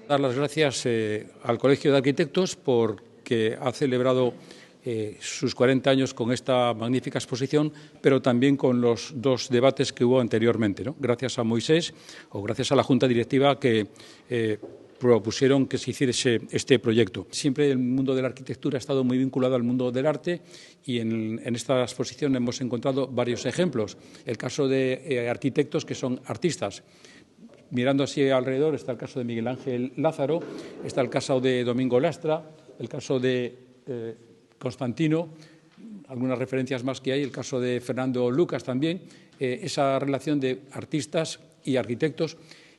Dar las gracias al Colegio de Arquitectos porque ha celebrado sus 40 años con esta magnífica exposición, pero también con los dos debates que hubo anteriormente, ¿no? Gracias a Moisés o gracias a la Junta Directiva que propusieron que se hiciese este proyecto. Siempre el mundo de la arquitectura ha estado muy vinculado al mundo del arte y en esta exposición hemos encontrado varios ejemplos. El caso de arquitectos que son artistas. Mirando así alrededor está el caso de Miguel Ángel Lázaro, está el caso de Domingo Lastra, el caso de Constantino, algunas referencias más que hay, el caso de Fernando Lucas también, esa relación de artistas y arquitectos.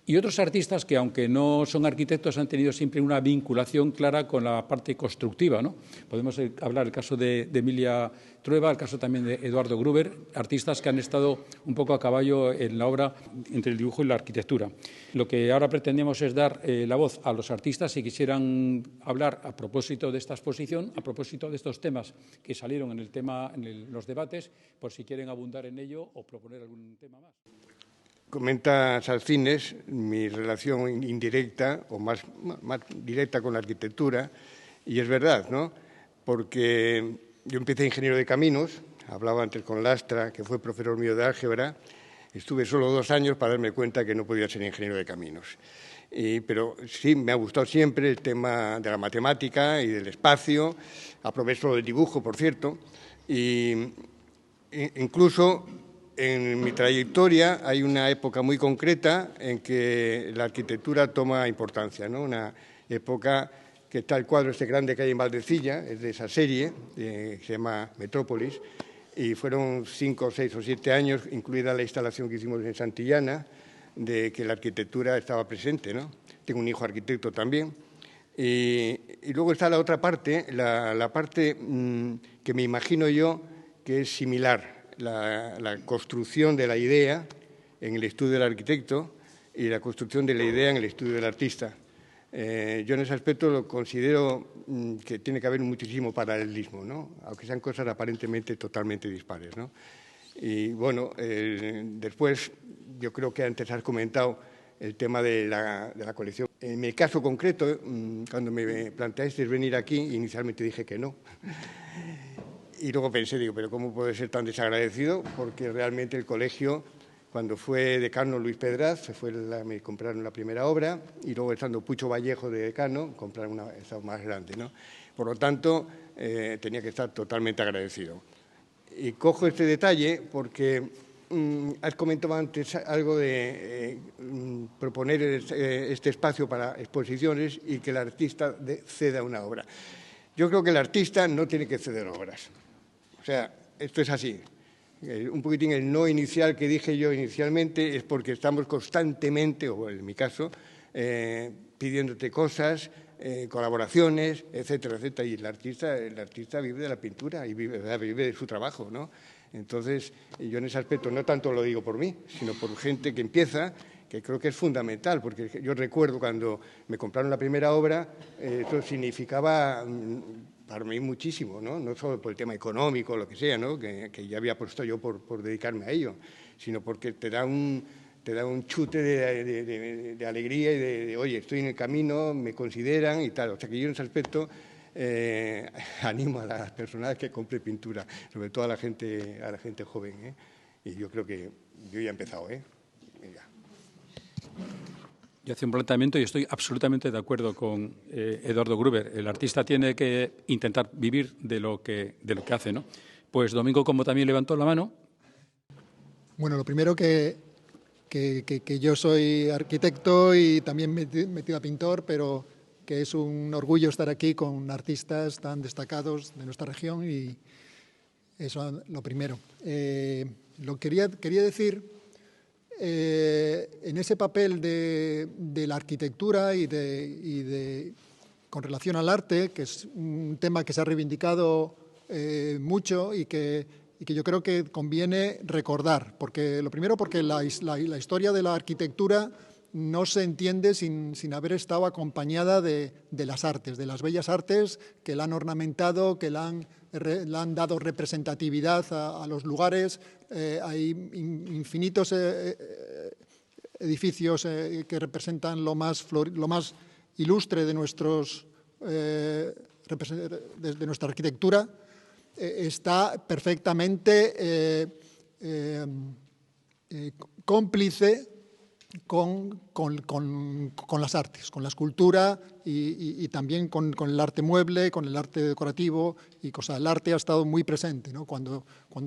Y otros artistas que, aunque no son arquitectos, han tenido siempre una vinculación clara con la parte constructiva, ¿no? Podemos hablar del caso de Emilia Trueba, el caso también de Eduardo Gruber, artistas que han estado un poco a caballo en la obra entre el dibujo y la arquitectura. Lo que ahora pretendemos es dar la voz a los artistas si quisieran hablar a propósito de esta exposición, a propósito de estos temas que salieron en los debates, por si quieren abundar en ello o proponer algún tema más. Comenta Salcines mi relación indirecta o más directa con la arquitectura, y es verdad, ¿no? Porque yo empecé ingeniero de caminos, hablaba antes con Lastra, que fue profesor mío de álgebra, estuve solo 2 años para darme cuenta que no podía ser ingeniero de caminos. Pero sí, me ha gustado siempre el tema de la matemática y del espacio, aprovecho del dibujo, por cierto, y incluso en mi trayectoria hay una época muy concreta en que la arquitectura toma importancia, ¿no? Una época que está el cuadro este grande que hay en Valdecilla, es de esa serie, que se llama Metrópolis, y fueron 5, 6 o 7 años, incluida la instalación que hicimos en Santillana, de que la arquitectura estaba presente, ¿no? Tengo un hijo arquitecto también. Y luego está la otra parte, la parte que me imagino yo que es similar, la construcción de la idea en el estudio del arquitecto y la construcción de la idea en el estudio del artista. Yo en ese aspecto lo considero que tiene que haber muchísimo paralelismo, ¿no? Aunque sean cosas aparentemente totalmente dispares, ¿no? Y bueno, después yo creo que antes has comentado el tema de la colección. En mi caso concreto, cuando me planteaste venir aquí, inicialmente dije que no. Y luego pensé, digo, pero ¿cómo puede ser tan desagradecido? Porque realmente el colegio, cuando fue decano Luis Pedraz, me compraron la primera obra, y luego estando Pucho Vallejo de decano, compraron esta más grande, ¿no? Por lo tanto, tenía que estar totalmente agradecido. Y cojo este detalle porque has comentado antes algo de proponer este espacio para exposiciones y que el artista ceda una obra. Yo creo que el artista no tiene que ceder obras. O sea, esto es así. Un poquitín el no inicial que dije yo inicialmente es porque estamos constantemente, o en mi caso, pidiéndote cosas, colaboraciones, etcétera, etcétera. Y el artista vive de la pintura y vive de su trabajo, ¿no? Entonces, yo en ese aspecto no tanto lo digo por mí, sino por gente que empieza, que creo que es fundamental, porque yo recuerdo cuando me compraron la primera obra, eso significaba para mí muchísimo, ¿no? No solo por el tema económico o lo que sea, ¿no? Que ya había puesto yo por dedicarme a ello, sino porque te da un chute de alegría y de, oye, estoy en el camino, me consideran y tal. O sea que yo en ese aspecto animo a las personas que compren pintura, sobre todo a la gente joven, ¿eh? Y yo creo que yo ya he empezado, ¿eh? Venga. Yo hacía un planteamiento y estoy absolutamente de acuerdo con Eduardo Gruber. El artista tiene que intentar vivir de lo que hace, ¿no? Pues Domingo, como también levantó la mano. Bueno, lo primero que yo soy arquitecto y también metido a pintor, pero que es un orgullo estar aquí con artistas tan destacados de nuestra región, y eso lo primero. Lo quería decir en ese papel de la arquitectura y con relación al arte, que es un tema que se ha reivindicado mucho y que yo creo que conviene recordar. Lo primero porque la historia de la arquitectura no se entiende sin haber estado acompañada de las artes, de las bellas artes que la han ornamentado, que la han dado representatividad a los lugares. Hay infinitos edificios que representan lo más ilustre de nuestra arquitectura, está perfectamente cómplice con las artes, con la escultura y también con el arte mueble, con el arte decorativo y cosas. El arte ha estado muy presente, ¿no? Cuando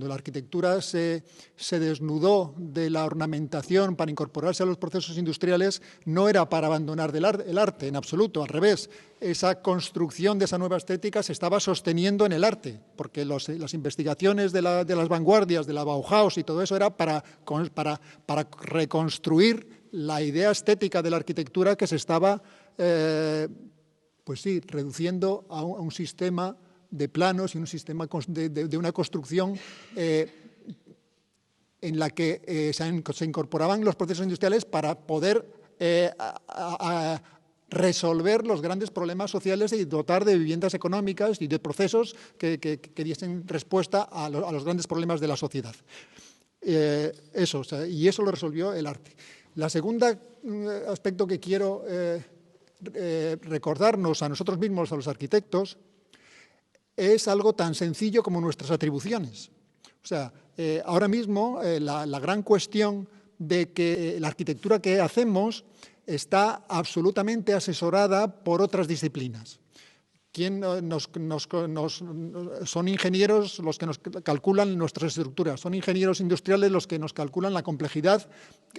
la arquitectura se desnudó de la ornamentación para incorporarse a los procesos industriales, no era para abandonar el arte en absoluto, al revés. Esa construcción de esa nueva estética se estaba sosteniendo en el arte, porque las investigaciones de las vanguardias, de la Bauhaus y todo eso era para reconstruir la idea estética de la arquitectura que se estaba, reduciendo a un sistema de planos y un sistema de una construcción en la que se incorporaban los procesos industriales para poder resolver los grandes problemas sociales y dotar de viviendas económicas y de procesos que diesen respuesta a los grandes problemas de la sociedad. Y eso lo resolvió el arte. La segunda aspecto que quiero recordarnos a nosotros mismos, a los arquitectos, es algo tan sencillo como nuestras atribuciones. O sea, ahora mismo la gran cuestión de que la arquitectura que hacemos está absolutamente asesorada por otras disciplinas. Son ingenieros los que nos calculan nuestras estructuras, son ingenieros industriales los que nos calculan la complejidad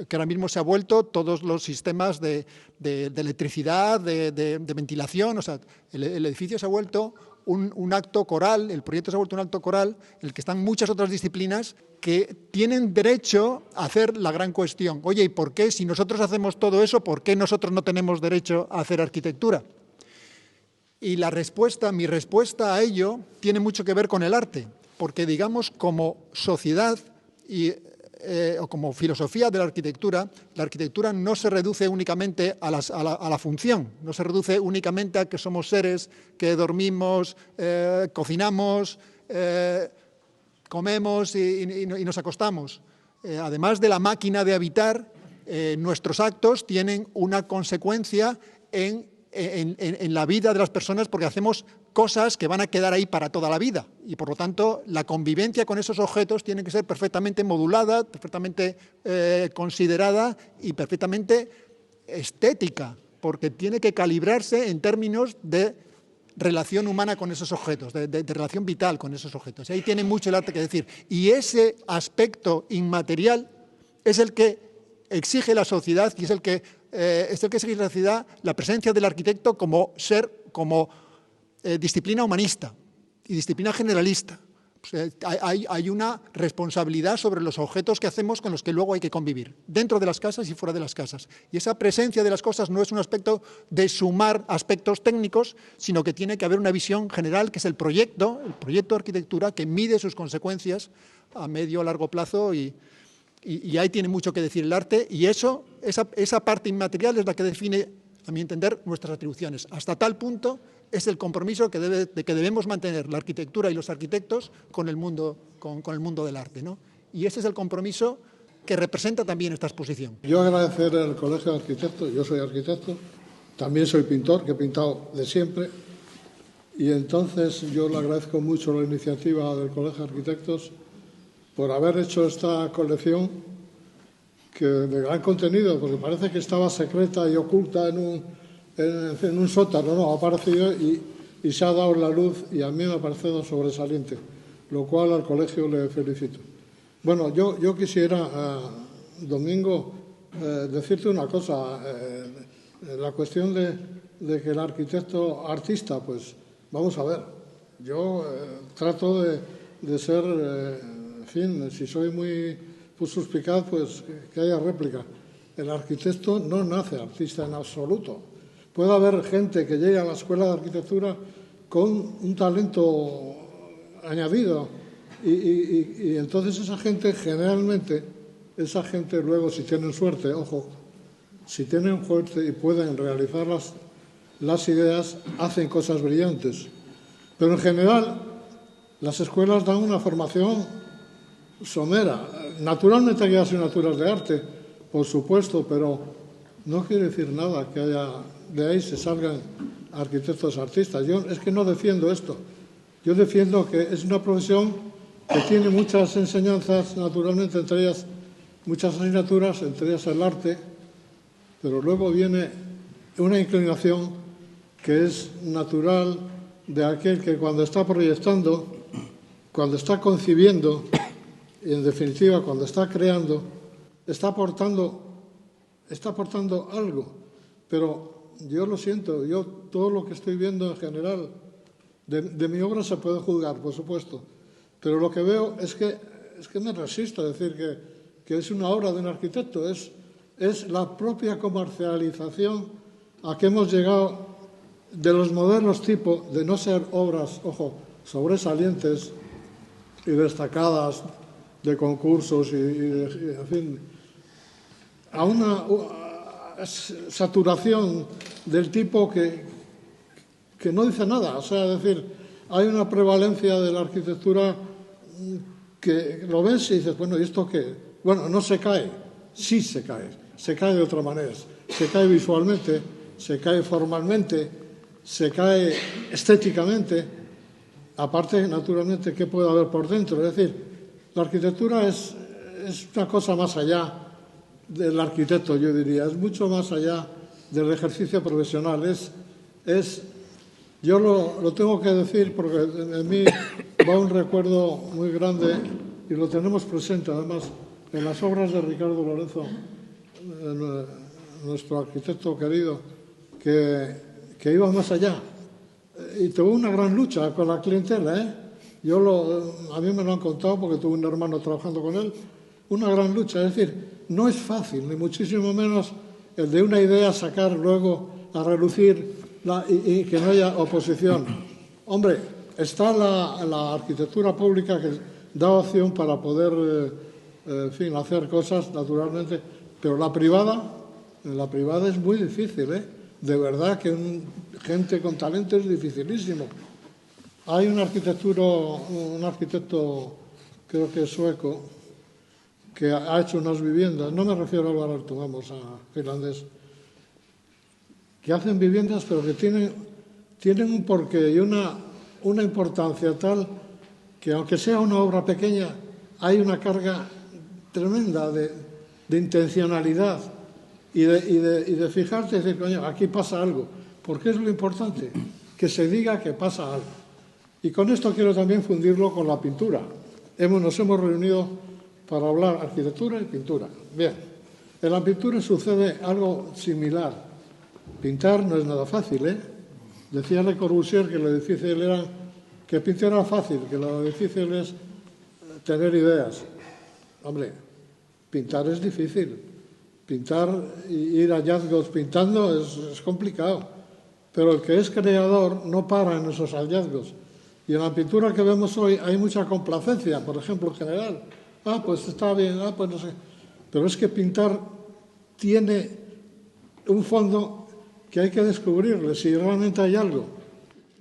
que ahora mismo se ha vuelto todos los sistemas de electricidad, de ventilación. O sea, el edificio se ha vuelto un acto coral, el proyecto se ha vuelto un acto coral en el que están muchas otras disciplinas que tienen derecho a hacer la gran cuestión. Oye, ¿y por qué si nosotros hacemos todo eso, por qué nosotros no tenemos derecho a hacer arquitectura? Y mi respuesta a ello tiene mucho que ver con el arte, porque digamos como sociedad o como filosofía de la arquitectura no se reduce únicamente a la función, no se reduce únicamente a que somos seres que dormimos, cocinamos, comemos y nos acostamos. Además de la máquina de habitar, nuestros actos tienen una consecuencia en la vida de las personas porque hacemos cosas que van a quedar ahí para toda la vida y por lo tanto la convivencia con esos objetos tiene que ser perfectamente modulada, perfectamente considerada y perfectamente estética, porque tiene que calibrarse en términos de relación humana con esos objetos, de relación vital con esos objetos. Y ahí tiene mucho el arte que decir. Y ese aspecto inmaterial es el que exige la sociedad y es el que exige la sociedad la presencia del arquitecto como disciplina humanista y disciplina generalista. Hay una responsabilidad sobre los objetos que hacemos con los que luego hay que convivir, dentro de las casas y fuera de las casas. Y esa presencia de las cosas no es un aspecto de sumar aspectos técnicos, sino que tiene que haber una visión general, que es el proyecto de arquitectura, que mide sus consecuencias a medio o largo plazo y ahí tiene mucho que decir el arte y esa parte inmaterial es la que define, a mi entender, nuestras atribuciones. Hasta tal punto es el compromiso que debemos mantener la arquitectura y los arquitectos con el mundo del arte, ¿no? Y ese es el compromiso que representa también esta exposición. Yo agradecer al Colegio de Arquitectos, yo soy arquitecto, también soy pintor, que he pintado de siempre, y entonces yo le agradezco mucho la iniciativa del Colegio de Arquitectos por haber hecho esta colección de gran contenido, porque parece que estaba secreta y oculta en un sótano, no, ha aparecido y se ha dado la luz y a mí me ha parecido sobresaliente, lo cual al colegio le felicito. Bueno, yo quisiera, Domingo, decirte una cosa, la cuestión de que el arquitecto artista, pues vamos a ver, yo trato de ser, en fin, si soy muy suspicaz, pues que haya réplica. El arquitecto no nace artista en absoluto. Puede haber gente que llegue a la escuela de arquitectura con un talento añadido y entonces esa gente generalmente, luego si tienen suerte, ojo, si tienen suerte y pueden realizar las ideas, hacen cosas brillantes. Pero en general las escuelas dan una formación somera. Naturalmente hay asignaturas de arte, por supuesto, pero no quiere decir nada que de ahí se salgan arquitectos artistas. Yo es que no defiendo esto. Yo defiendo que es una profesión que tiene muchas enseñanzas, naturalmente, entre ellas muchas asignaturas, entre ellas el arte, pero luego viene una inclinación que es natural de aquel que cuando está proyectando, cuando está concibiendo y, en definitiva, cuando está creando, está aportando algo. Pero yo lo siento, yo todo lo que estoy viendo en general de mi obra se puede juzgar, por supuesto, pero lo que veo es que me resisto a decir que es una obra de un arquitecto, es la propia comercialización a que hemos llegado de los modelos tipo de no ser obras, ojo, sobresalientes y destacadas de concursos y en fin, a una saturación del tipo que no dice nada. O sea, es decir, hay una prevalencia de la arquitectura que lo ves y dices, bueno, ¿y esto qué? Bueno, no se cae, sí se cae de otra manera, se cae visualmente, se cae formalmente, se cae estéticamente, aparte, naturalmente, ¿qué puede haber por dentro? Es decir, la arquitectura es una cosa más allá del arquitecto, yo diría, es mucho más allá del ejercicio profesional. Yo lo tengo que decir porque en mí va un recuerdo muy grande y lo tenemos presente, además, en las obras de Ricardo Lorenzo, nuestro arquitecto querido, que iba más allá. Y tuvo una gran lucha con la clientela, ¿eh? A mí me lo han contado porque tuve un hermano trabajando con él. Una gran lucha, es decir, no es fácil, ni muchísimo menos el de una idea sacar luego a relucir y que no haya oposición. Hombre, está la arquitectura pública que da opción para poder, en fin, hacer cosas naturalmente, pero la privada es muy difícil, ¿eh? De verdad que gente con talento es dificilísimo. Hay un arquitecto, creo que es sueco, que ha hecho unas viviendas, no me refiero a Alvarado, vamos, a finlandés, que hacen viviendas pero que tienen un porqué y una importancia tal que aunque sea una obra pequeña, hay una carga tremenda de intencionalidad y de fijarte y decir, coño, aquí pasa algo. Porque es lo importante, que se diga que pasa algo. Y con esto quiero también fundirlo con la pintura. Nos hemos reunido para hablar arquitectura y pintura. Bien, en la pintura sucede algo similar. Pintar no es nada fácil, ¿eh? Decía Le Corbusier que lo difícil era que pintar era fácil, que lo difícil es tener ideas. Hombre, pintar es difícil. Pintar y ir a hallazgos pintando es complicado. Pero el que es creador no para en esos hallazgos. Y en la pintura que vemos hoy hay mucha complacencia, por ejemplo, en general. Pues está bien, pues no sé. Pero es que pintar tiene un fondo que hay que descubrirle, si realmente hay algo.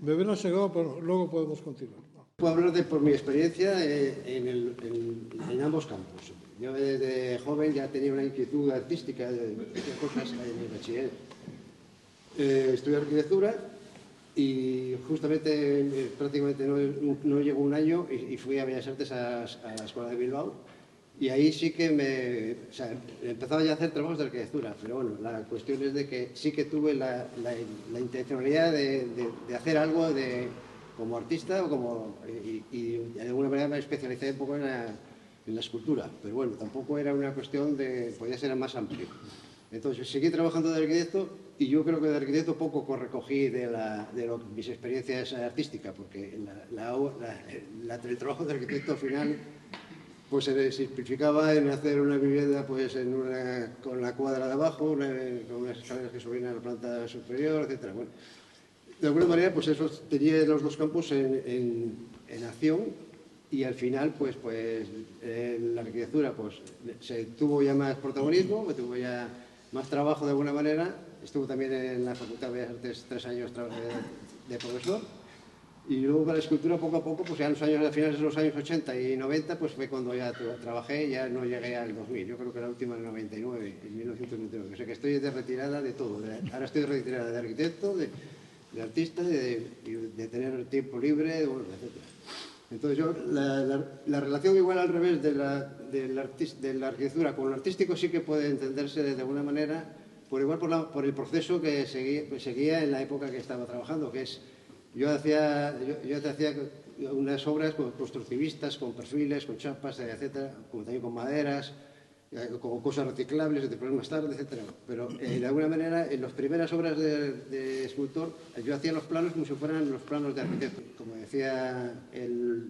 Me hubiera llegado, pero luego podemos continuar. Puedo hablar por mi experiencia en ambos campos. Yo desde joven ya tenía una inquietud artística de cosas en el bachiller. Estudié arquitectura y justamente prácticamente no llegó un año y fui a Bellas Artes a la Escuela de Bilbao y ahí sí que empezaba ya a hacer trabajos de arquitectura, pero bueno, la cuestión es de que sí que tuve la intencionalidad de hacer algo como artista y de alguna manera me especialicé un poco en la escultura, pero bueno, tampoco era una cuestión podía ser más amplio. Entonces, seguí trabajando de arquitecto y yo creo que de arquitecto poco recogí de mis experiencias artísticas, porque el trabajo de arquitecto al final pues se simplificaba en hacer una vivienda pues con la cuadra de abajo, con unas escaleras que subían a la planta superior, etc. Bueno, de alguna manera, pues eso tenía los dos campos en acción. Y al final, pues la arquitectura se tuvo ya más protagonismo, tuvo ya más trabajo de alguna manera. Estuve también en la Facultad de Bellas Artes 3 años de profesor. Y luego para la escultura poco a poco, pues ya a finales de los años 80 y 90, pues fue cuando ya trabajé, ya no llegué al 2000. Yo creo que la última en el 99, en 1999. O sea que estoy de retirada de todo. Ahora estoy de retirada de arquitecto, de artista, de tener tiempo libre, bueno, etc. Entonces yo, la relación igual al revés de la arquitectura con lo artístico sí que puede entenderse de alguna manera, por el proceso que seguía en la época que estaba trabajando, que es... Yo hacía unas obras constructivistas, con perfiles, con chapas, etcétera, como también con maderas, con cosas reciclables, después más tarde, etcétera. Pero de alguna manera, en las primeras obras de escultor, yo hacía los planos como si fueran los planos de arquitecto. Como decía el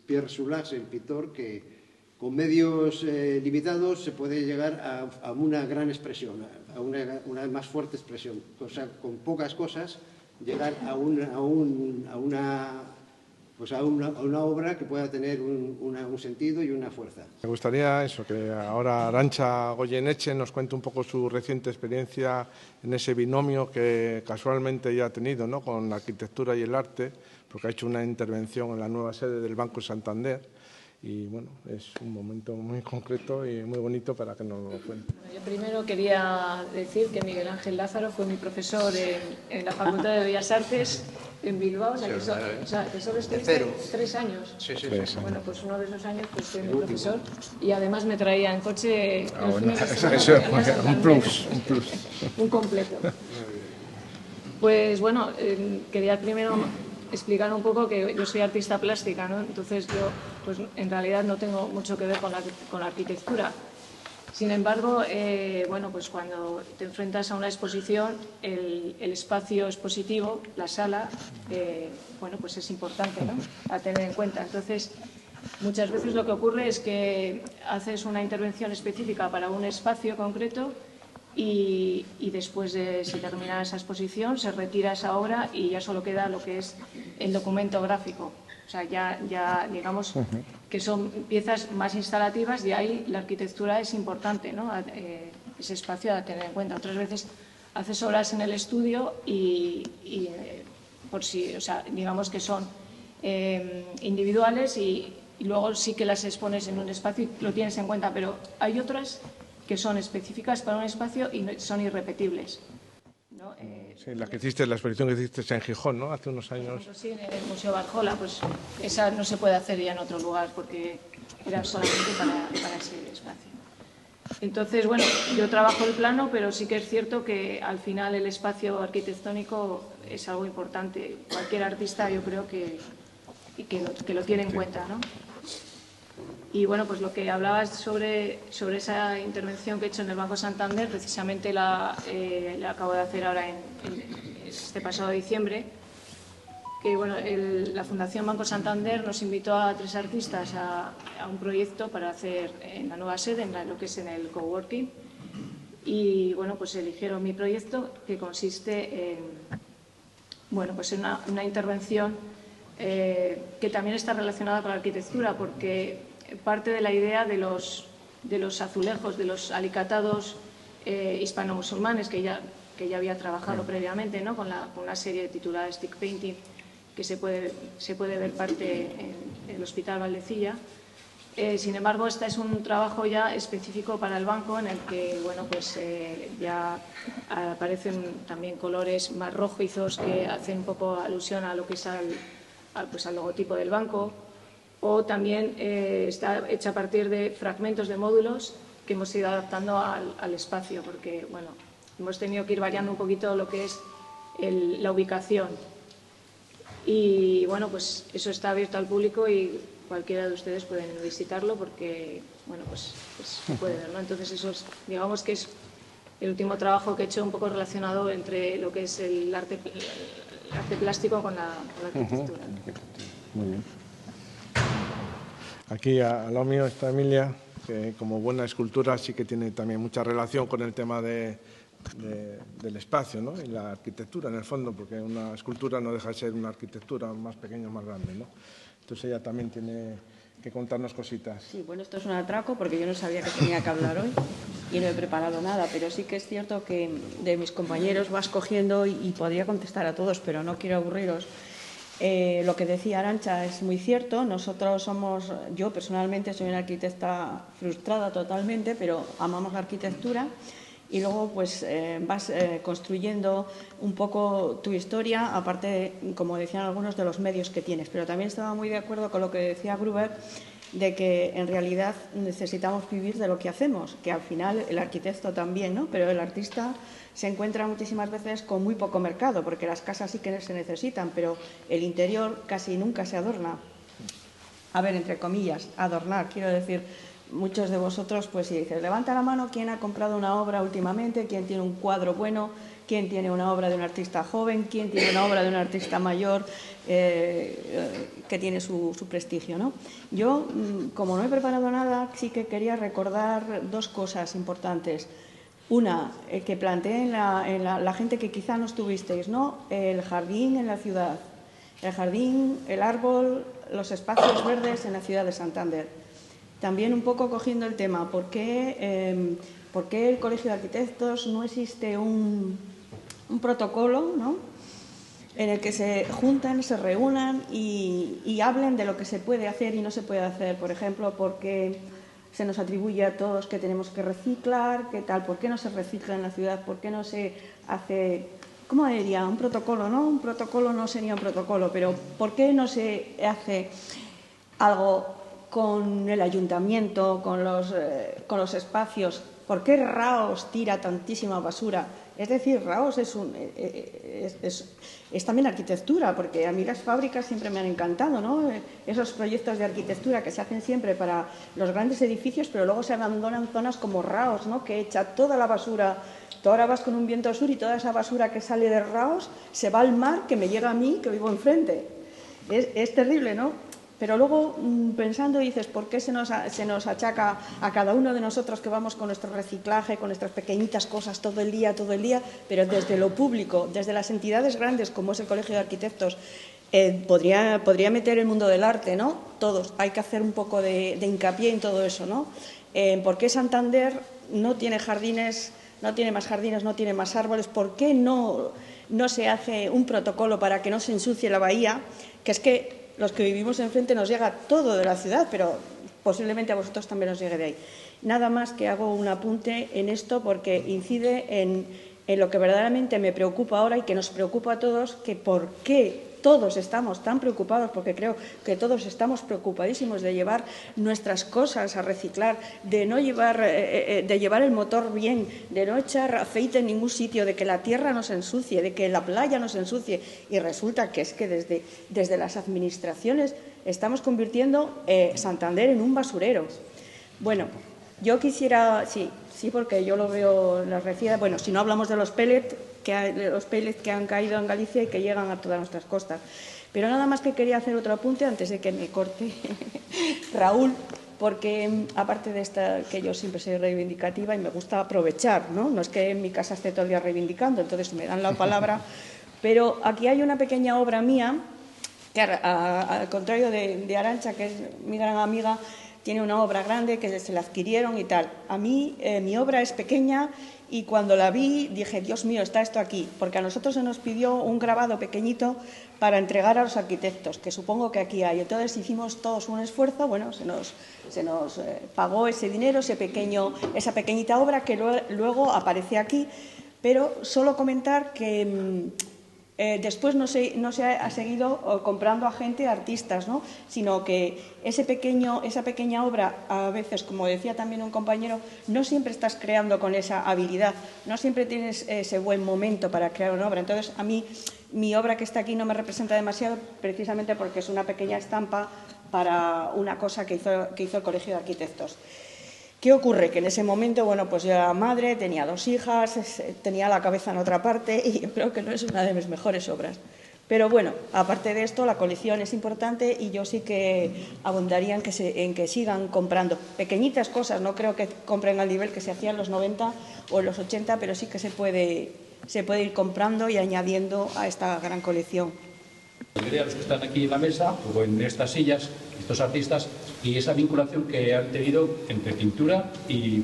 Pierre Soulages, el pintor, que con medios limitados se puede llegar a una gran expresión, a una más fuerte expresión. O sea, con pocas cosas llegar a una obra que pueda tener un sentido y una fuerza. Me gustaría eso, que ahora Arantxa Goyeneche nos cuente un poco su reciente experiencia en ese binomio que casualmente ya ha tenido, ¿no?, con la arquitectura y el arte, porque ha hecho una intervención en la nueva sede del Banco Santander. Y bueno, es un momento muy concreto y muy bonito para que nos lo cuente. Bueno, yo primero quería decir que Miguel Ángel Lázaro fue mi profesor en la Facultad de Bellas Artes en Bilbao, que solo estuviste 3 años. Sí. Bueno, pues uno de esos años pues, fue mi profesor y además me traía en coche Eso un plus. Un completo. Pues bueno, quería primero explicar un poco que yo soy artista plástica, ¿no? Entonces yo pues en realidad no tengo mucho que ver con la arquitectura. Sin embargo, bueno, pues cuando te enfrentas a una exposición, el espacio expositivo, la sala, bueno, pues es importante, ¿no?, a tener en cuenta. Entonces, muchas veces lo que ocurre es que haces una intervención específica para un espacio concreto y después de si termina esa exposición se retira esa obra y ya solo queda lo que es el documento gráfico. O sea, ya digamos que son piezas más instalativas y ahí la arquitectura es importante, ¿no?, ese espacio a tener en cuenta. Otras veces haces obras en el estudio y por si, o sea, digamos que son individuales y luego sí que las expones en un espacio y lo tienes en cuenta, pero hay otras que son específicas para un espacio y son irrepetibles, ¿no? Sí, la exposición que hiciste en Gijón, ¿no?, hace unos años. Sí, en el Museo Barjola, pues esa no se puede hacer ya en otro lugar porque era solamente para ese espacio. Entonces, bueno, yo trabajo el plano, pero sí que es cierto que al final el espacio arquitectónico es algo importante. Cualquier artista yo creo que lo tiene en cuenta, ¿no? Y bueno, pues lo que hablabas sobre esa intervención que he hecho en el Banco Santander, precisamente la acabo de hacer ahora en este pasado diciembre, que bueno, la Fundación Banco Santander nos invitó a 3 artistas a un proyecto para hacer en la nueva sede, lo que es en el coworking, y bueno, pues eligieron mi proyecto, que consiste en, bueno, pues en una intervención que también está relacionada con la arquitectura, porque parte de la idea de los azulejos, de los alicatados hispano-musulmanes que ya había trabajado previamente, ¿no?, con una serie titulada Stick Painting, que se puede ver parte en el Hospital Valdecilla. Sin embargo, este es un trabajo ya específico para el banco en el que, bueno, pues ya aparecen también colores más rojizos que hacen un poco alusión a lo que es al logotipo del banco. O también está hecha a partir de fragmentos de módulos que hemos ido adaptando al espacio, porque bueno, hemos tenido que ir variando un poquito lo que es la ubicación. Y bueno, pues eso está abierto al público y cualquiera de ustedes pueden visitarlo porque, bueno, pues se puede ver, ¿no? Entonces eso es, digamos que es el último trabajo que he hecho un poco relacionado entre lo que es el arte plástico con la arquitectura. Muy bien. Aquí al lado mío está Emilia, que como buena escultura sí que tiene también mucha relación con el tema del espacio, ¿no?, y la arquitectura en el fondo, porque una escultura no deja de ser una arquitectura más pequeña o más grande, ¿no? Entonces ella también tiene que contarnos cositas. Sí, bueno, esto es un atraco porque yo no sabía que tenía que hablar hoy y no he preparado nada, pero sí que es cierto que de mis compañeros vas cogiendo y podría contestar a todos, pero no quiero aburriros. Lo que decía Arantxa es muy cierto. Yo personalmente soy una arquitecta frustrada totalmente, pero amamos la arquitectura. Y luego pues vas construyendo un poco tu historia, aparte, como decían algunos, de los medios que tienes. Pero también estaba muy de acuerdo con lo que decía Gruber, de que en realidad necesitamos vivir de lo que hacemos, que al final el arquitecto también, ¿no? Pero el artista se encuentra muchísimas veces con muy poco mercado, porque las casas sí que se necesitan, pero el interior casi nunca se adorna. A ver, entre comillas, adornar, quiero decir, muchos de vosotros, pues si dices, levanta la mano, ¿quién ha comprado una obra últimamente? ¿Quién tiene un cuadro bueno? ¿Quién tiene una obra de un artista joven? ¿Quién tiene una obra de un artista mayor que tiene su prestigio, ¿no? Yo, como no he preparado nada, sí que quería recordar dos cosas importantes. Una, que planteé en la gente que quizá no estuvisteis, ¿no? El jardín en la ciudad. El jardín, el árbol, los espacios verdes en la ciudad de Santander. También un poco cogiendo el tema, ¿por qué el Colegio de Arquitectos no existe un protocolo, ¿no?, en el que se juntan, se reúnan y hablen de lo que se puede hacer y no se puede hacer? Por ejemplo, ¿por qué se nos atribuye a todos que tenemos que reciclar? ¿Qué tal? ¿Por qué no se recicla en la ciudad? ¿Por qué no se hace, cómo diría, un protocolo, ¿no? Un protocolo no sería un protocolo, pero ¿por qué no se hace algo con el ayuntamiento, con los espacios? ¿Por qué Raos tira tantísima basura? Es decir, Raos es también arquitectura, porque a mí las fábricas siempre me han encantado, ¿no? Esos proyectos de arquitectura que se hacen siempre para los grandes edificios, pero luego se abandonan zonas como Raos, ¿no?, que echa toda la basura. Tú ahora vas con un viento sur y toda esa basura que sale de Raos se va al mar, que me llega a mí, que vivo enfrente. Es terrible, ¿no? Pero luego, pensando, dices, ¿por qué se nos achaca a cada uno de nosotros que vamos con nuestro reciclaje, con nuestras pequeñitas cosas todo el día, pero desde lo público, desde las entidades grandes como es el Colegio de Arquitectos? Podría meter el mundo del arte, ¿no? Todos, hay que hacer un poco de hincapié en todo eso, ¿no? ¿Por qué Santander no tiene jardines, no tiene más jardines, no tiene más árboles? ¿Por qué no se hace un protocolo para que no se ensucie la bahía? Que es que los que vivimos enfrente nos llega todo de la ciudad, pero posiblemente a vosotros también os llegue de ahí. Nada más que hago un apunte en esto porque incide en lo que verdaderamente me preocupa ahora y que nos preocupa a todos, que por qué todos estamos tan preocupados, porque creo que todos estamos preocupadísimos de llevar nuestras cosas a reciclar, de llevar el motor bien, de no echar aceite en ningún sitio, de que la tierra no se ensucie, de que la playa no se ensucie. Y resulta que es que desde las administraciones estamos convirtiendo Santander en un basurero. Bueno, yo quisiera, sí, porque yo lo veo en las recidas, bueno, si no hablamos de los pellets que han caído en Galicia y que llegan a todas nuestras costas. Pero nada más que quería hacer otro apunte antes de que me corte Raúl, porque aparte de esta, que yo siempre soy reivindicativa y me gusta aprovechar, ¿no? No es que en mi casa esté todo el día reivindicando, entonces me dan la palabra, pero aquí hay una pequeña obra mía, que al contrario de Arantxa, que es mi gran amiga, tiene una obra grande que se la adquirieron y tal. A mí mi obra es pequeña y cuando la vi dije, Dios mío, está esto aquí, porque a nosotros se nos pidió un grabado pequeñito para entregar a los arquitectos, que supongo que aquí hay. Entonces hicimos todos un esfuerzo, bueno, se nos pagó ese dinero, esa pequeñita obra que luego aparece aquí, pero solo comentar que después no se ha seguido comprando a gente, artistas, ¿no? Sino que esa pequeña obra, a veces, como decía también un compañero, no siempre estás creando con esa habilidad, no siempre tienes ese buen momento para crear una obra. Entonces, a mí, mi obra que está aquí no me representa demasiado, precisamente porque es una pequeña estampa para una cosa que hizo el Colegio de Arquitectos. ¿Qué ocurre? Que en ese momento, bueno, pues yo era madre, tenía 2 hijas, tenía la cabeza en otra parte y yo creo que no es una de mis mejores obras. Pero bueno, aparte de esto, la colección es importante y yo sí que abundaría en que sigan comprando pequeñitas cosas. No creo que compren al nivel que se hacía en los 90 o en los 80, pero sí que se puede ir comprando y añadiendo a esta gran colección. La mayoría de los que están aquí en la mesa o en estas sillas estos artistas y esa vinculación que han tenido entre pintura y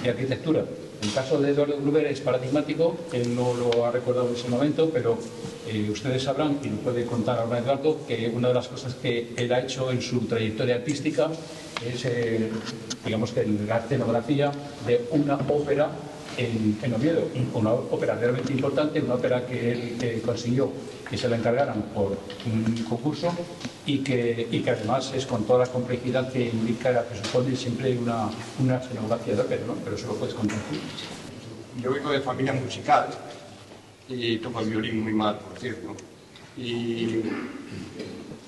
arquitectura. El caso de Eduardo Gruber es paradigmático, él no lo ha recordado en ese momento, pero ustedes sabrán, y lo puede contar ahora Eduardo, que una de las cosas que él ha hecho en su trayectoria artística es, digamos que la escenografía de una ópera en Oviedo, una ópera realmente importante, una ópera que él consiguió que se la encargaran por un concurso y que además es con toda la complejidad que indica la que supone siempre una escenografía de ópera, ¿no? Pero eso lo puedes contar tú. Yo vengo de familia musical y toco el violín muy mal, por cierto. Y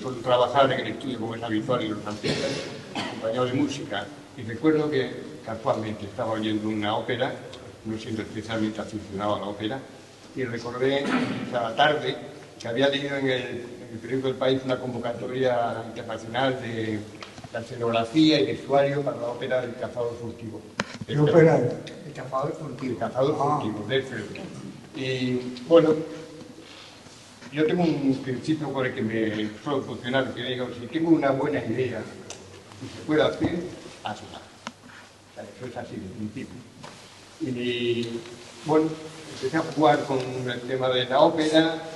suelo trabajar en el estudio, como es habitual en los artistas, acompañado de música. Y recuerdo que casualmente estaba oyendo una ópera, no siendo especialmente aficionado a la ópera, y recordé esa tarde que había leído en el periódico del País una convocatoria internacional de la escenografía y vestuario para la ópera del Cazador Furtivo. ¿Qué ópera es? El Cazador Furtivo. El Cazador Furtivo, de Frederick. Y bueno, yo tengo un principio con el que me suelo funcionar, que digo, si tengo una buena idea y se puede hacer, hazla. O sea, eso es así de principio. Y bueno, empecé a jugar con el tema de la ópera.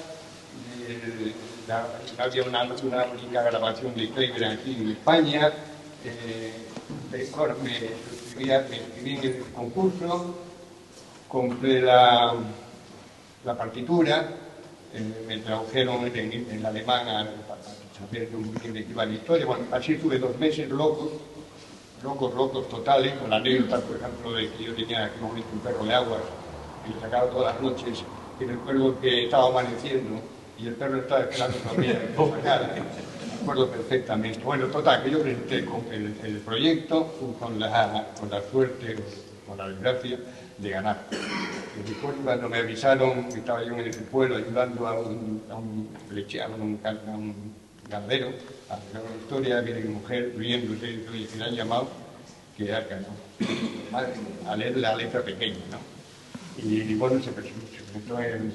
Había una única grabación de Kleiber aquí en España. Bueno, me inscribí en el concurso, compré la partitura, me tradujeron en alemán para saber de qué iba la historia. Bueno, así estuve 2 meses locos totales, con la anécdota, por ejemplo, de que yo tenía en aquel momento un perro de aguas y lo sacaba todas las noches, y recuerdo que estaba amaneciendo y el perro estaba esperando todavía en la cara. Me acuerdo perfectamente. Bueno, total, que yo presenté el proyecto con la suerte, con la desgracia de ganar. Y recuerdo cuando me avisaron que estaba yo en el pueblo ayudando a un ganadero, a hacer una historia, viene mi mujer riéndose y dice, que le han llamado, que ha ganado. A leer la letra pequeña, ¿no? Y bueno, se presentó en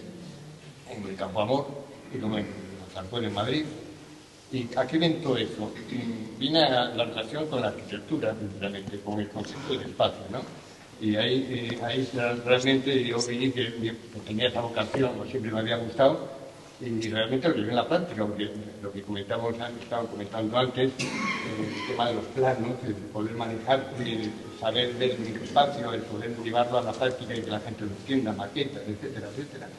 el Campo Amor y luego en Zarzuela en Madrid. ¿Y a qué ven todo eso? Vine a la relación con la arquitectura, precisamente, con el concepto del espacio, ¿no? Y ahí realmente yo vi que tenía esa vocación, o siempre me había gustado, y realmente lo llevé en la práctica, porque lo que estaba comentando antes, el tema de los planos, el poder manejar, el saber ver el microespacio, el poder llevarlo a la práctica y que la gente lo entienda, maquetas, etcétera, etcétera.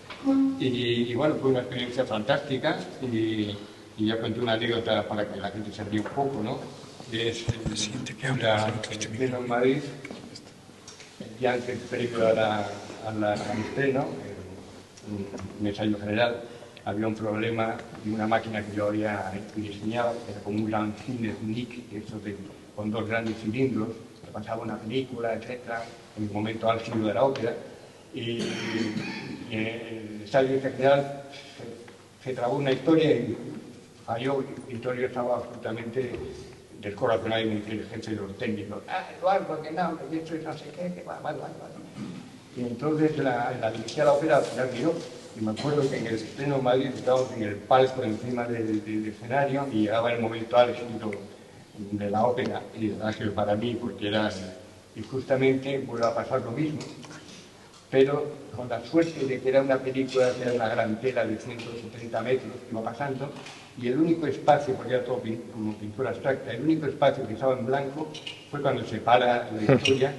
Y bueno, fue una experiencia fantástica y ya conté una anécdota para que la gente se ríe un poco, ¿no? Es en Madrid, el día antes previo al estreno, un ensayo general, había un problema de una máquina que yo había diseñado, que era como un gran cine Nick, con 2 grandes cilindros, que pasaba una película, etc., en el momento álgido de la ópera, y el ensayo general se trabó una historia y falló. Vittorio estaba absolutamente descorazonado y muy inteligente de los técnicos. Eduardo, que no, que esto es no sé qué, que va. Y entonces la dirigía la ópera al final miró. Y me acuerdo que en el estreno en Madrid estábamos en el palco encima del escenario y llegaba el momento álgido de la ópera, y el ángel para mí, porque era, y justamente vuelve a pasar lo mismo, pero con la suerte de que era una película que era una gran tela de 170 metros que iba pasando, y el único espacio, porque era todo como pintura abstracta, el único espacio que estaba en blanco fue cuando se para la historia,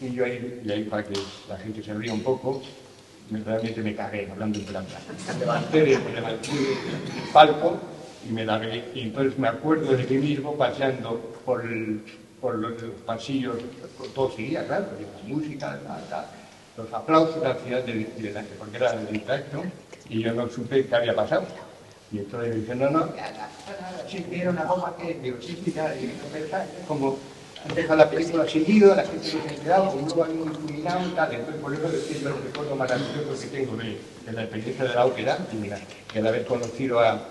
y yo ahí para que la gente se ría un poco, realmente me cagué, hablando en plata. Me levanté del palco y me largué. Y entonces me acuerdo de mí mismo paseando por los pasillos, todo seguía, claro, la música, los aplausos al final porque era el intacto, y yo no supe qué había pasado. Y entonces me dicen, no, sí, era una goma que, digo, sí, ya, como deja la película seguido, la gente se ha enterado, como no va muy iluminado y tal. Entonces, por eso es el recuerdo maravilloso que tengo de la experiencia de la ópera, y el haber conocido a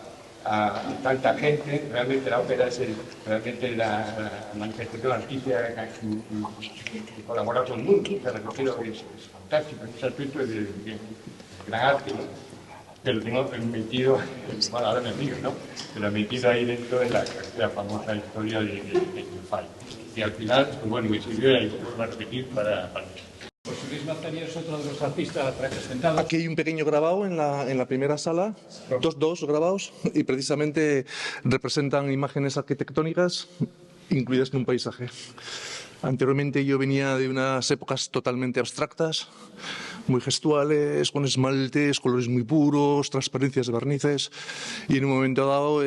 tanta gente. Realmente la ópera es realmente la manifestación artística que colabora con el mundo. O sea, me refiero que es fantástico, en ese aspecto es de gran arte, ¿no? que lo tengo metido, bueno, ahora me río, ¿no? Pero metido ahí dentro de la famosa historia de Fay. Y al final, pues bueno, me sirvió y vuelvo a repetir para José Luis Mazaría es otro de los artistas representados. Aquí hay un pequeño grabado en la primera sala, dos grabados, y precisamente representan imágenes arquitectónicas incluidas en un paisaje. Anteriormente yo venía de unas épocas totalmente abstractas, muy gestuales, con esmaltes, colores muy puros, transparencias de barnices, y en un momento dado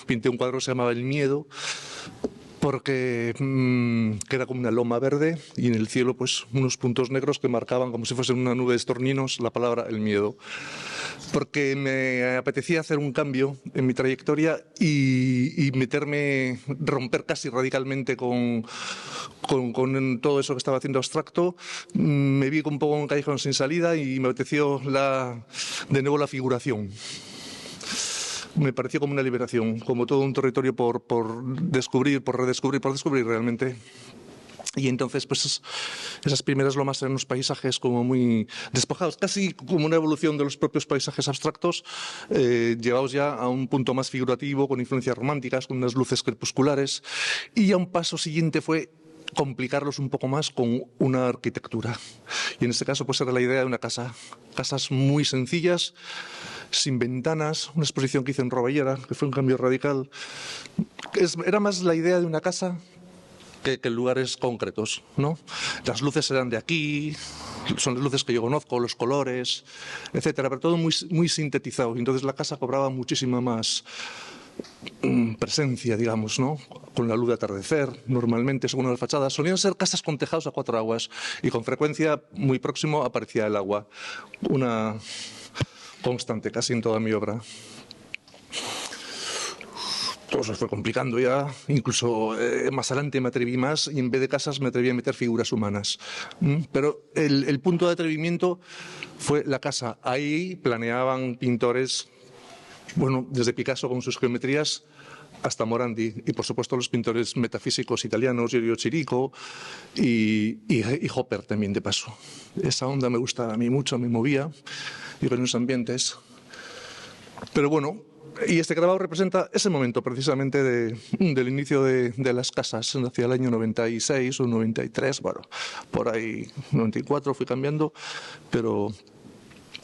pinté un cuadro que se llamaba El Miedo, porque que era como una loma verde y en el cielo pues unos puntos negros que marcaban como si fuesen una nube de estorninos la palabra el miedo. Porque me apetecía hacer un cambio en mi trayectoria y romper casi radicalmente con todo eso que estaba haciendo abstracto. Me vi un poco en un callejón sin salida y me apeteció de nuevo la figuración. Me pareció como una liberación, como todo un territorio por descubrir, por redescubrir realmente. Y entonces, pues, esas primeras lomas eran unos paisajes como muy despojados, casi como una evolución de los propios paisajes abstractos, llevados ya a un punto más figurativo, con influencias románticas, con unas luces crepusculares. Y ya un paso siguiente fue complicarlos un poco más con una arquitectura. Y en este caso, pues, era la idea de una casa. Casas muy sencillas, sin ventanas, una exposición que hice en Rovellera, que fue un cambio radical. Era más la idea de una casa que en lugares concretos, ¿no? Las luces eran de aquí, son las luces que yo conozco, los colores, etcétera, pero todo muy, muy sintetizado. Entonces la casa cobraba muchísima más presencia, digamos, ¿no? Con la luz de atardecer, normalmente, según las fachadas. Solían ser casas con tejados a cuatro aguas y con frecuencia muy próximo aparecía el agua. Una constante casi en toda mi obra. Todo se fue complicando ya, incluso más adelante me atreví más y en vez de casas me atreví a meter figuras humanas. Pero el punto de atrevimiento fue la casa. Ahí planeaban pintores, bueno, desde Picasso con sus geometrías hasta Morandi y por supuesto los pintores metafísicos italianos, Giorgio Chirico y Hopper también de paso. Esa onda me gustaba a mí mucho, me movía, digo, en los ambientes. Pero bueno, y este grabado representa ese momento precisamente del inicio de las casas, hacia el año 96 o 93, bueno, por ahí 94 fui cambiando, pero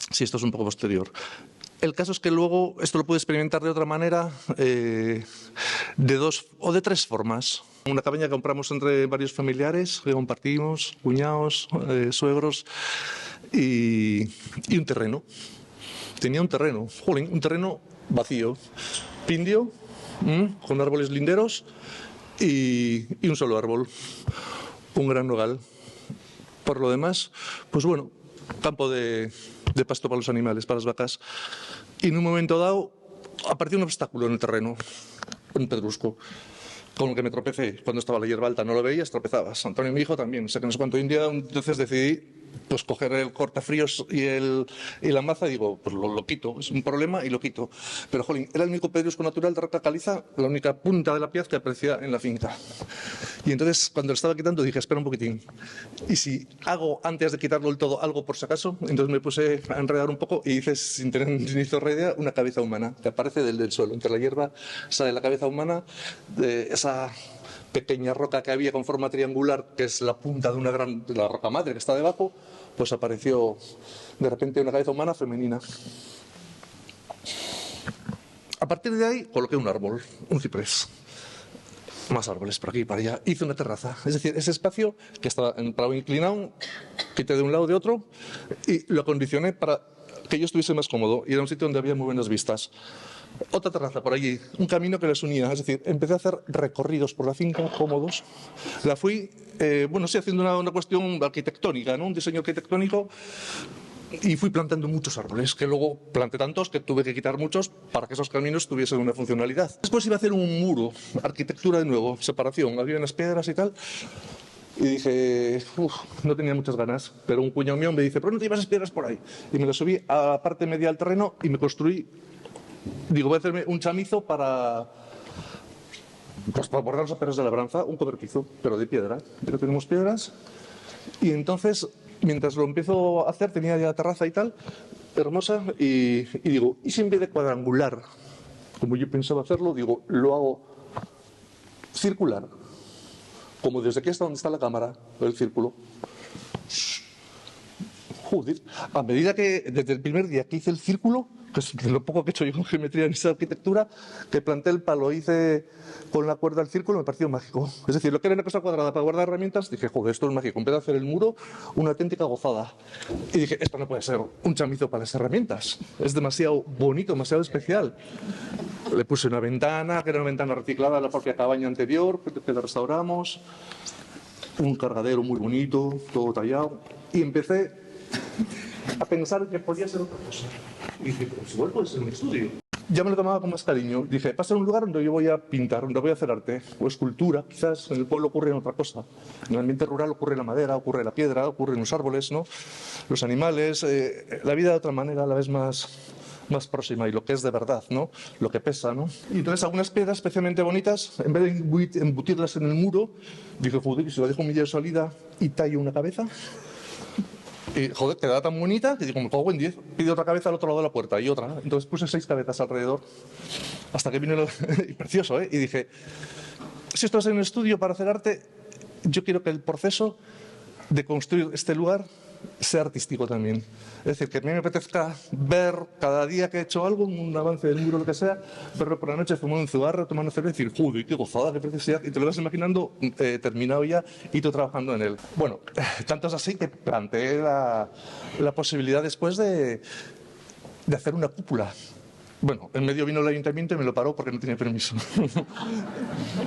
sí, esto es un poco posterior. El caso es que luego esto lo pude experimentar de otra manera, de dos o de tres formas. Una cabaña que compramos entre varios familiares, que compartimos, cuñados, suegros, y un terreno. Tenía un terreno, un terreno vacío, pindio, con árboles linderos y un solo árbol, un gran nogal. Por lo demás, pues bueno, campo de pasto para los animales, para las vacas. Y en un momento dado apareció un obstáculo en el terreno, un pedrusco, con el que me tropecé. Cuando estaba la hierba alta no lo veías, tropezabas. Antonio, mi hijo, también. O sea que no sé cuánto. Entonces decidí pues coger el cortafríos y la maza y digo, pues lo quito, es un problema y lo quito. Pero, jolín, era el único pedrusco natural de roca caliza, la única punta de la piedra que aparecía en la finca. Y entonces, cuando lo estaba quitando, dije, espera un poquitín. Y si hago, antes de quitarlo del todo, algo por si acaso, entonces me puse a enredar un poco y hice, sin tener ni zorra idea, una cabeza humana, que aparece del suelo. Entre la hierba sale la cabeza humana, de esa pequeña roca que había con forma triangular, que es la punta de la roca madre que está debajo, pues apareció de repente una cabeza humana femenina. A partir de ahí coloqué un árbol, un ciprés. Más árboles por aquí y para allá. Hice una terraza. Es decir, ese espacio que estaba en plano inclinado, quité de un lado de otro y lo acondicioné para que yo estuviese más cómodo. Y era un sitio donde había muy buenas vistas. Otra terraza por allí, un camino que les unía. Es decir, empecé a hacer recorridos por la finca cómodos. La fui, haciendo una cuestión arquitectónica, ¿no? Un diseño arquitectónico. Y fui plantando muchos árboles, que luego planté tantos que tuve que quitar muchos para que esos caminos tuviesen una funcionalidad. Después iba a hacer un muro, arquitectura de nuevo, separación, había unas piedras y tal. Y dije, no tenía muchas ganas, pero un cuñado mío me dice, ¿pero no te llevas esas piedras por ahí? Y me las subí a la parte media del terreno y me construí, digo, voy a hacerme un chamizo para bordar los aperos de labranza, un cobertizo, pero de piedra. Pero tenemos piedras y entonces, mientras lo empiezo a hacer, tenía ya terraza y tal, hermosa y digo, ¿y si en vez de cuadrangular, como yo pensaba hacerlo, digo, lo hago circular? Como desde aquí hasta donde está la cámara, el círculo. Joder, a medida que, desde el primer día que hice el círculo, que es de lo poco que he hecho yo con geometría en esa arquitectura, que planté el palo, hice con la cuerda el círculo, me pareció mágico. Es decir, lo que era una cosa cuadrada para guardar herramientas, dije, joder, esto es mágico. Empecé a hacer el muro, una auténtica gozada. Y dije, esto no puede ser un chamizo para las herramientas. Es demasiado bonito, demasiado especial. Le puse una ventana, que era una ventana reciclada de la propia cabaña anterior, que la restauramos. Un cargadero muy bonito, todo tallado. Y empecé a pensar que podía ser otra cosa. Y dije, pues igual puede ser un estudio. Ya me lo tomaba con más cariño. Dije, va a ser un lugar donde yo voy a pintar, donde voy a hacer arte, o escultura. Quizás en el pueblo ocurre en otra cosa. En el ambiente rural ocurre la madera, ocurre la piedra, ocurren los árboles, ¿no? Los animales, la vida de otra manera a la vez más próxima y lo que es de verdad, ¿no? Lo que pesa, ¿no? Y entonces algunas piedras especialmente bonitas, en vez de embutirlas en el muro, dije, joder, si lo dejo un millón de salida y tallo una cabeza. Y, joder, quedaba tan bonita que digo, me cago en 10. Pide otra cabeza al otro lado de la puerta y otra. Entonces puse 6 cabezas alrededor hasta que vino y precioso, ¿eh? Y dije, si esto es un estudio para hacer arte, yo quiero que el proceso de construir este lugar sea artístico también. Es decir, que a mí me apetezca ver cada día que he hecho algo, un avance del muro, lo que sea, verlo por la noche fumando un cigarro, tomando cerveza y decir, joder, qué gozada, qué preciosidad, y te lo vas imaginando terminado ya y tú trabajando en él. Bueno, tanto es así que planteé la posibilidad después de hacer una cúpula. Bueno, en medio vino el ayuntamiento y me lo paró porque no tenía permiso.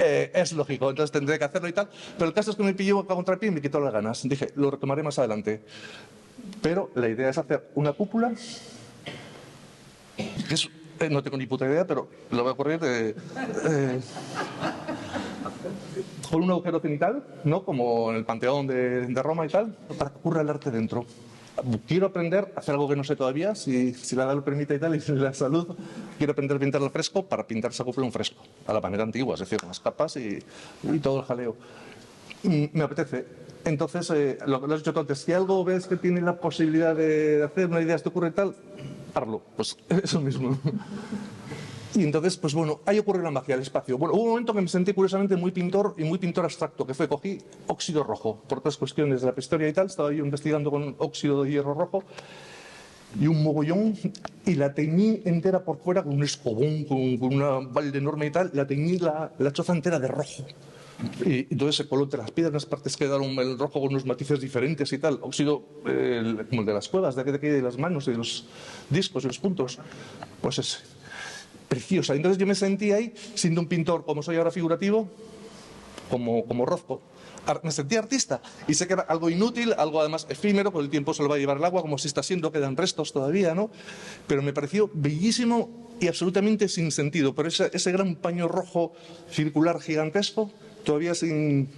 Es lógico, entonces tendré que hacerlo y tal. Pero el caso es que me pilló a contrapié y me quitó las ganas. Dije, lo retomaré más adelante. Pero la idea es hacer una cúpula, que es, no tengo ni puta idea, pero lo voy a correr con un agujero cenital, ¿no? Como en el Panteón de Roma y tal, para que ocurra el arte dentro. Quiero aprender a hacer algo que no sé todavía, si la edad lo permite y tal, y si la salud. Quiero aprender a pintar al fresco para pintar esa cúpula en fresco, a la manera antigua, es decir, con las capas y todo el jaleo. Me apetece. Entonces, lo que has dicho tú antes, si algo ves que tiene la posibilidad de hacer, una idea te ocurre y tal, hazlo. Pues eso mismo. Y entonces, pues bueno, ahí ocurre la magia del espacio. Bueno, hubo un momento que me sentí curiosamente muy pintor y muy pintor abstracto, que fue, cogí óxido rojo, por otras cuestiones de la prehistoria y tal, estaba yo investigando con óxido de hierro rojo, y un mogollón, y la teñí entera por fuera con un escobón, con una balde enorme y tal, la teñí la choza entera de rojo. Y entonces se coló entre las piedras, las partes quedaron el rojo con unos matices diferentes y tal, óxido como el de las cuevas, de aquí de las manos y de los discos y los puntos, pues ese. Preciosa. Entonces yo me sentí ahí, siendo un pintor como soy ahora figurativo, como Rozco. Me sentí artista y sé que era algo inútil, algo además efímero, por el tiempo se lo va a llevar el agua, como si está siendo, quedan restos todavía, ¿no? Pero me pareció bellísimo y absolutamente sin sentido. Pero ese gran paño rojo circular gigantesco, todavía sin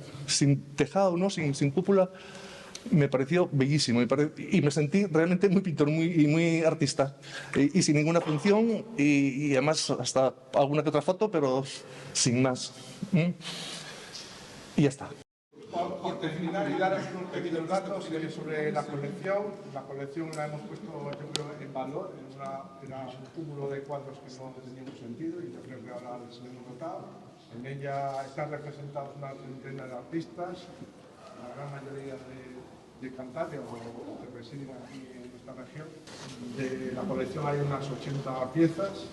tejado, ¿no? Sin cúpula, me pareció bellísimo y me sentí realmente muy pintor muy artista y sin ninguna función y además hasta alguna que otra foto, pero sin más. Y ya está. Por terminar y daros unos pequeños datos sobre la colección. La colección la hemos puesto, yo creo, en valor. Era un cúmulo de cuadros que no tenían sentido y yo creo que ahora les hemos notado. En ella están representados una treintena de artistas, la gran mayoría de Cantabria o que residen aquí en esta región. De la colección hay unas 80 piezas.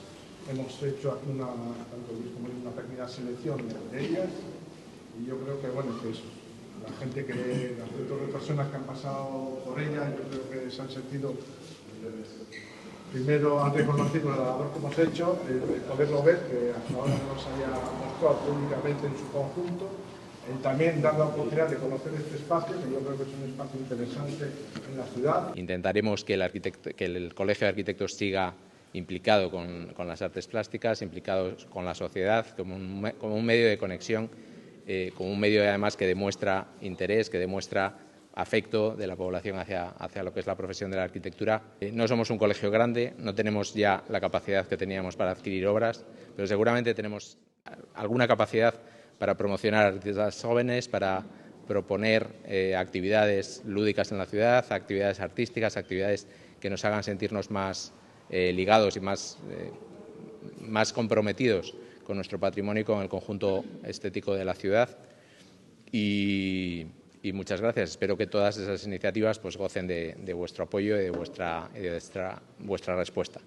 Hemos hecho aquí tanto Luis como yo, una pequeña selección de ellas. Y yo creo que, bueno, que la gente las de personas que han pasado por ella, yo creo que se han sentido, primero han reconocido la labor que hemos hecho, poderlo ver, que hasta ahora no se había mostrado públicamente en su conjunto. También dar la oportunidad de conocer este espacio, que yo creo que es un espacio interesante en la ciudad. Intentaremos que el Colegio de Arquitectos siga implicado con las artes plásticas, implicado con la sociedad, como un medio de conexión, como un medio además que demuestra interés, que demuestra afecto de la población hacia lo que es la profesión de la arquitectura. No somos un colegio grande, no tenemos ya la capacidad que teníamos para adquirir obras, pero seguramente tenemos alguna capacidad para promocionar artistas jóvenes, para proponer actividades lúdicas en la ciudad, actividades artísticas, actividades que nos hagan sentirnos más ligados y más comprometidos con nuestro patrimonio y con el conjunto estético de la ciudad. Y muchas gracias. Espero que todas esas iniciativas pues gocen de vuestro apoyo y de vuestra respuesta.